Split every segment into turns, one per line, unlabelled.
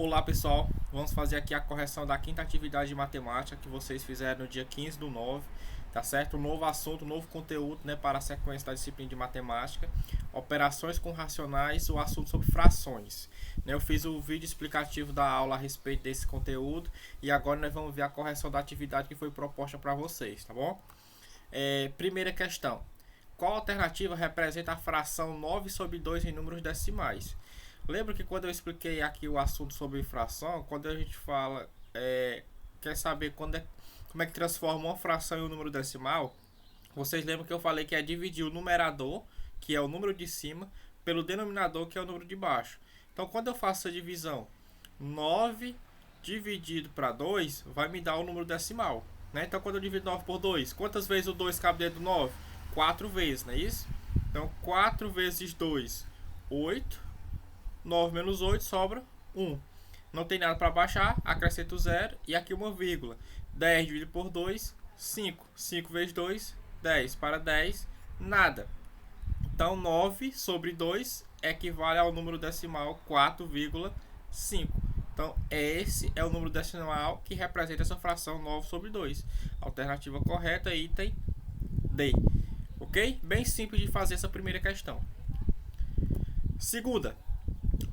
Olá pessoal, vamos fazer aqui a correção da quinta atividade de matemática que vocês fizeram no dia 15/9, tá certo? Um novo assunto, um novo conteúdo, né, para a sequência da disciplina de matemática, operações com racionais, o assunto sobre frações. Eu fiz o vídeo explicativo da aula a respeito desse conteúdo e agora nós vamos ver a correção da atividade que foi proposta para vocês, tá bom? Primeira questão. Qual alternativa representa a fração 9/2 em números decimais? Lembra que quando eu expliquei aqui o assunto sobre fração, quando a gente fala, quer saber como é que transforma uma fração em um número decimal, vocês lembram que eu falei que é dividir o numerador, que é o número de cima, pelo denominador, que é o número de baixo. Então, quando eu faço essa divisão, 9 dividido para 2 vai me dar o número decimal. Né? Então, quando eu divido 9 por 2, quantas vezes o 2 cabe dentro do 9? 4 vezes, não é isso? Então, 4 vezes 2, 8. 9 menos 8 sobra 1. Não tem nada para baixar, acrescento 0 e aqui uma vírgula. 10 dividido por 2, 5. 5 vezes 2, 10. Para 10, nada. Então 9 sobre 2 equivale ao número decimal 4,5. Então esse é o número decimal que representa essa fração 9 sobre 2. Alternativa correta, item D. Ok? Bem simples de fazer essa primeira questão. Segunda.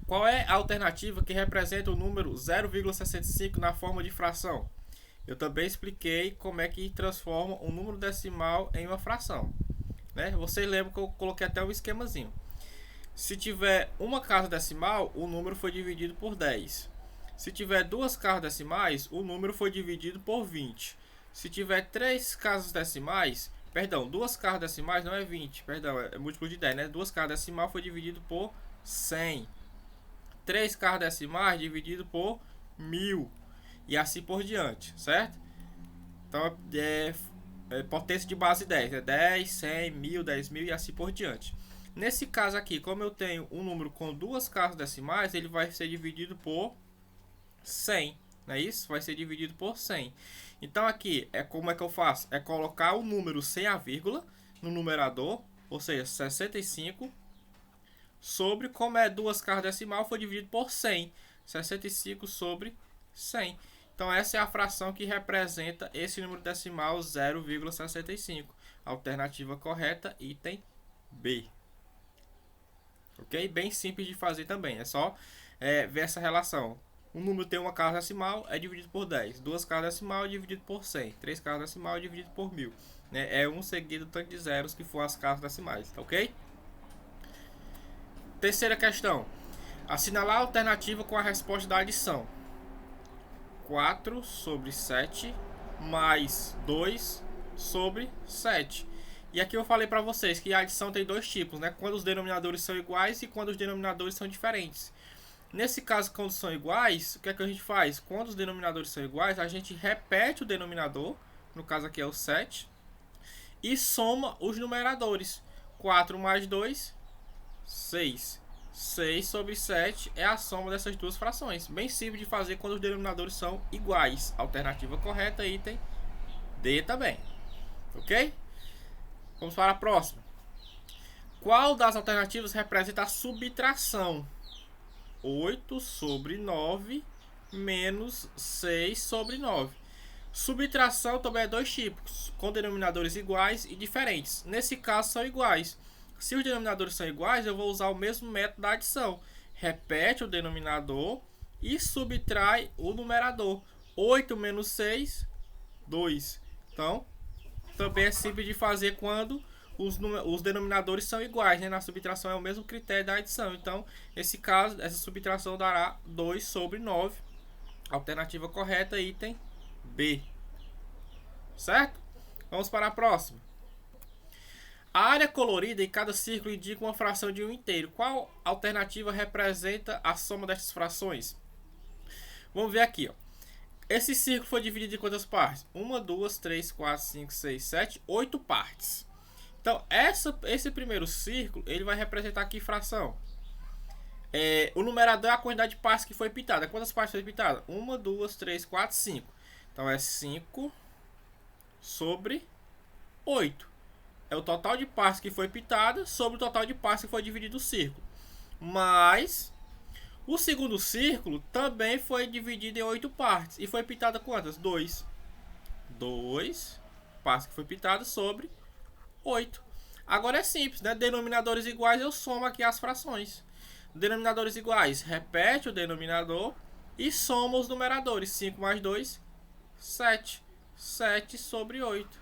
Qual é a alternativa que representa o número 0,65 na forma de fração? Eu também expliquei como é que transforma um número decimal em uma fração. Né? Vocês lembram que eu coloquei até um esquemazinho. Se tiver uma casa decimal, o número foi dividido por 10. Se tiver duas casas decimais, o número foi dividido por 20. Se tiver três casas decimais, duas casas decimais não é 20, é múltiplo de 10, né? Duas casas decimais foi dividido por 100. 3 casas decimais dividido por 1000 e assim por diante, certo? Então potência de base 10, é 10, 100, 1000, 10.000 e assim por diante. Nesse caso aqui, como eu tenho um número com duas casas decimais, ele vai ser dividido por 100, não é isso? Vai ser dividido por 100. Então aqui, como é que eu faço? É colocar o número sem a vírgula no numerador, ou seja, 65, sobre, como é duas casas decimal, foi dividido por 100. 65 sobre 100. Então essa é a fração que representa esse número decimal 0,65. Alternativa correta, item B. Ok? Bem simples de fazer também. É só ver essa relação. Um número tem uma casa decimal, é dividido por 10. Duas casas decimal é dividido por 100. Três casas decimal é dividido por 1000. Né? É um seguido do tanto de zeros que for as casas decimais. Ok? Terceira questão. Assinalar a alternativa com a resposta da adição. 4 sobre 7 mais 2 sobre 7. E aqui eu falei para vocês que a adição tem dois tipos, né? Quando os denominadores são iguais e quando os denominadores são diferentes. Nesse caso, quando são iguais, o que é que a gente faz? Quando os denominadores são iguais, a gente repete o denominador, no caso aqui é o 7, e soma os numeradores. 4 mais 2, 6. 6 sobre 7 é a soma dessas duas frações. Bem simples de fazer quando os denominadores são iguais. Alternativa correta, item D também. Ok? Vamos para a próxima. Qual das alternativas representa a subtração? 8 sobre 9 menos 6 sobre 9. Subtração também é dois tipos, com denominadores iguais e diferentes. Nesse caso são iguais. Se os denominadores são iguais, eu vou usar o mesmo método da adição. Repete o denominador e subtrai o numerador. 8 menos 6, 2. Então, também é simples de fazer quando os denominadores são iguais. Né? Na subtração é o mesmo critério da adição. Então, nesse caso, essa subtração dará 2 sobre 9. Alternativa correta, item B. Certo? Vamos para a próxima. A área colorida em cada círculo indica uma fração de um inteiro. Qual alternativa representa a soma dessas frações? Vamos ver aqui. Ó. Esse círculo foi dividido em quantas partes? 1, 2, 3, 4, 5, 6, 7, 8 partes. Então, esse primeiro círculo ele vai representar que fração? O numerador é a quantidade de partes que foi pintada. Quantas partes foi pintada? 1, 2, 3, 4, 5. Então, é 5 sobre 8. É o total de partes que foi pintada sobre o total de partes que foi dividido o círculo. Mais O segundo círculo também foi dividido em 8 partes. E foi pitado quantas? 2. 2 partes que foi pitado sobre 8. Agora é simples, né? Denominadores iguais, eu somo aqui as frações. Denominadores iguais, repete o denominador e soma os numeradores. 5 mais 2, 7. 7 sobre 8.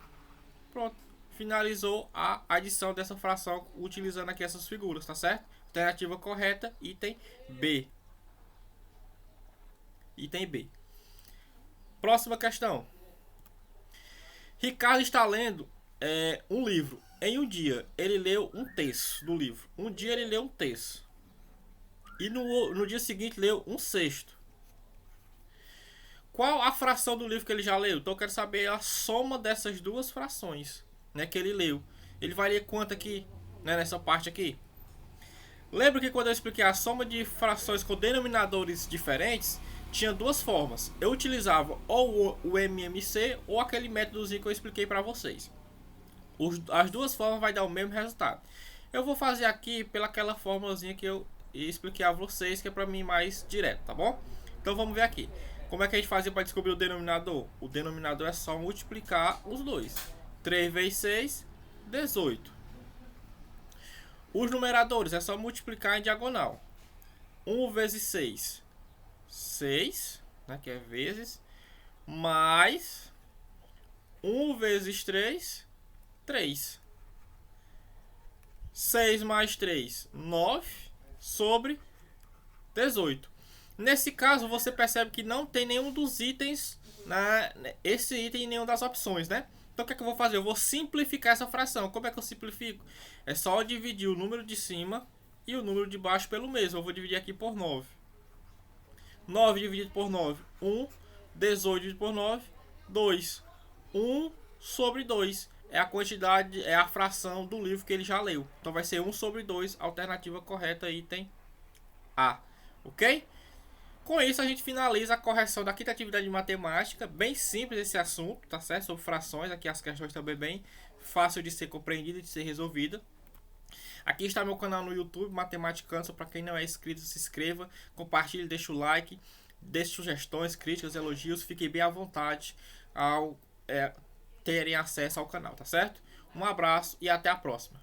Pronto. Finalizou a adição dessa fração utilizando aqui essas figuras, tá certo? Alternativa correta, item B. Item B. Próxima questão. Ricardo está lendo um livro. Em um dia, ele leu um terço do livro. Um dia ele leu um terço. E no dia seguinte leu um sexto. Qual a fração do livro que ele já leu? Então eu quero saber a soma dessas duas frações, né, que ele leu. Ele vai ler quanto aqui, né, nessa parte aqui? Lembra que quando eu expliquei a soma de frações com denominadores diferentes, tinha duas formas. Eu utilizava ou o MMC ou aquele métodozinho que eu expliquei para vocês. As duas formas vai dar o mesmo resultado. Eu vou fazer aqui pelaquela formulazinha que eu expliquei a vocês, que é para mim mais direto, tá bom? Então vamos ver aqui. Como é que a gente fazia para descobrir o denominador? O denominador é só multiplicar os dois. 3 vezes 6, 18. Os numeradores é só multiplicar em diagonal. 1 vezes 6, 6, né, que é vezes, mais 1 vezes 3, 3. 6 mais 3, 9, sobre 18. Nesse caso, você percebe que não tem nenhum dos itens, esse item em nenhuma das opções, né? Então o que é que eu vou fazer? Eu vou simplificar essa fração. Como é que eu simplifico? É só dividir o número de cima e o número de baixo pelo mesmo. Eu vou dividir aqui por 9. 9 dividido por 9, 1. 18 dividido por 9, 2. 1 sobre 2. É a quantidade, é a fração do livro que ele já leu. Então vai ser 1 sobre 2, alternativa correta, item A. Ok? Com isso a gente finaliza a correção da quinta atividade de matemática. Bem simples esse assunto, tá certo? Sobre frações, aqui as questões também bem fácil de ser compreendida e de ser resolvida. Aqui está meu canal no YouTube, Matematicando. Para quem não é inscrito, se inscreva, compartilhe, deixa o like, deixe sugestões, críticas, elogios. Fiquem bem à vontade ao terem acesso ao canal, tá certo? Um abraço e até a próxima.